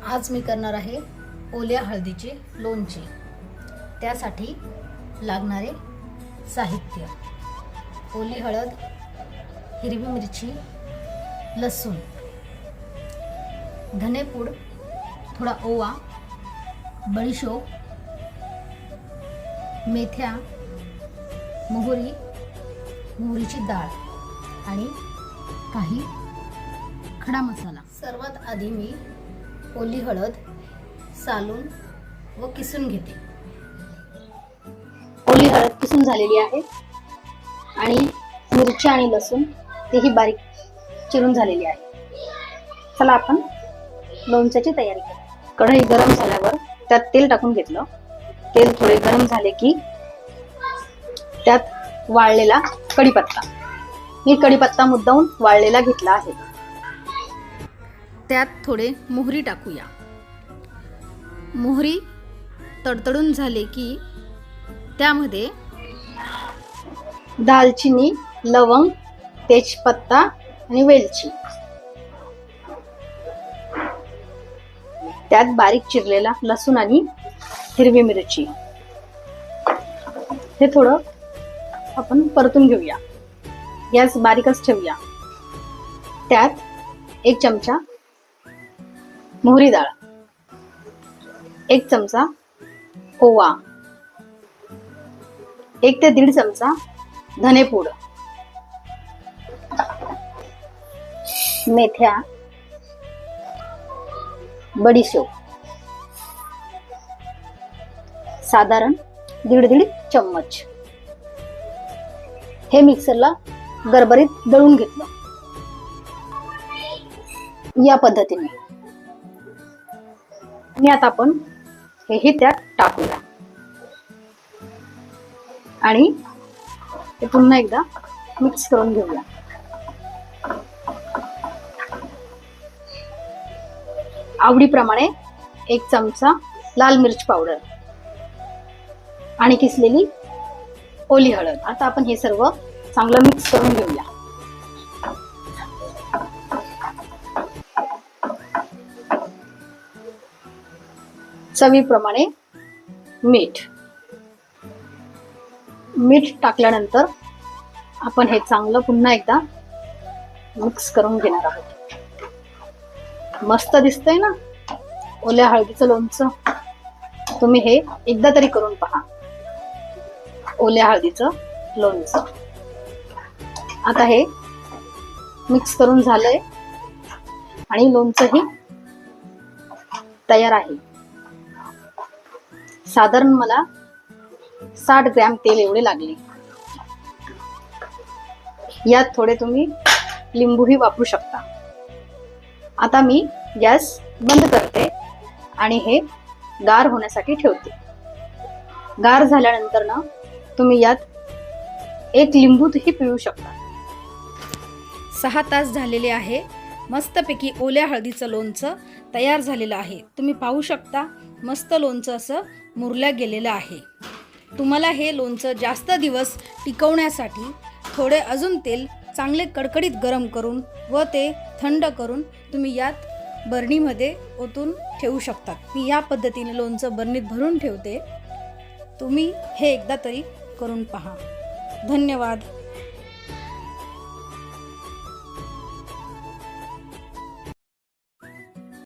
आज मी करणार आहे ओल्या हळदीचे लोणचे। त्यासाठी लागणारे साहित्य: ओली हळद, हिरवी मिरची, लसूण, धनेपूड, थोडा ओवा, बडीशोप, मेथ्या, मोहरीची डाळ आणि काही खडा मसाला। सर्वात आधी मी ओली हळद सालून व किसून घेते। ओली हळद किसून झालेली आहे आणि मिरची आणि लसूण तेही बारीक चिरून झालेली आहे। चला आपण लोणच्याची तयारी करू। कढई गरम झाल्यावर त्यात तेल टाकून घेतलं। तेल थोडे गरम झाले की त्यात वाळलेला कढीपत्ता, मी कढीपत्ता मुद्दामून वाळलेला घेतला आहे। त्यात थोडे मोहरी टाकूया। मोहरी तडतडून झाले की त्यामध्ये दालचिनी, लवंग, तेजपत्ता आणि वेलची, त्यात बारीक चिरलेला लसूण आणि हिरवी मिरची हे थोडं आपण परतून घेऊया। गॅस बारीकच ठेवूया। त्यात 1 चमचा मोहरी डाळ, 1 चमचा ओवा, 1 ते 1.5 चमचा धनेपूड, मेथ्या, बडीशोप, साधारण 1.5 चम्मच। हे मिक्सरला गरबरीत दळून घेतलं। या पद्धतीने आता आपण हे त्यात टाकूया आणि ते पुन्हा एकदा मिक्स करून घेऊया। आवडीप्रमाणे 1 चमचा लाल मिरच पावडर आणि किसलेली ओली हळद। आता आपण हे सर्व चांगलं मिक्स करून घेऊया। चवीप्रमाणे मीठ टाकल्यानंतर आपण हे चांगलं पुन्हा एकदा मिक्स करून घेणार आहोत। मस्त दिसतंय ना ओल्या हळदीचं लोणचं। तुम्ही हे एकदा तरी करून पहा, ओल्या हळदीचं लोणचं। आता हे मिक्स करून झालंय आणि लोणचंही तयार आहे। साधारण मला 60 ग्रॅम तेल एवढे लागले। यात थोडे तुम्ही लिंबूही वापरू शकता। आता मी गॅस बंद करते आणि हे गार होण्यासाठी ठेवते। गार झाल्यानंतर ना तुम्ही यात 1 लिंबूही पिळू शकता। 6 तास झालेले आहे। मस्तपैकी ओल्या हळदीचं लोणचं तयार झालेलं आहे। तुम्ही पाहू शकता मस्त लोणचं असं मुरल्या गेलेलं आहे। तुम्हाला हे लोणचं जास्त दिवस टिकवण्यासाठी थोडे अजून तेल चांगले कडकडीत गरम करून व ते थंड करून तुम्ही यात बरणीमध्ये ओतून ठेवू शकता। मी या पद्धतीने लोणचं बरणीत भरून ठेवते। तुम्ही हे एकदा तरी करून पहा। धन्यवाद।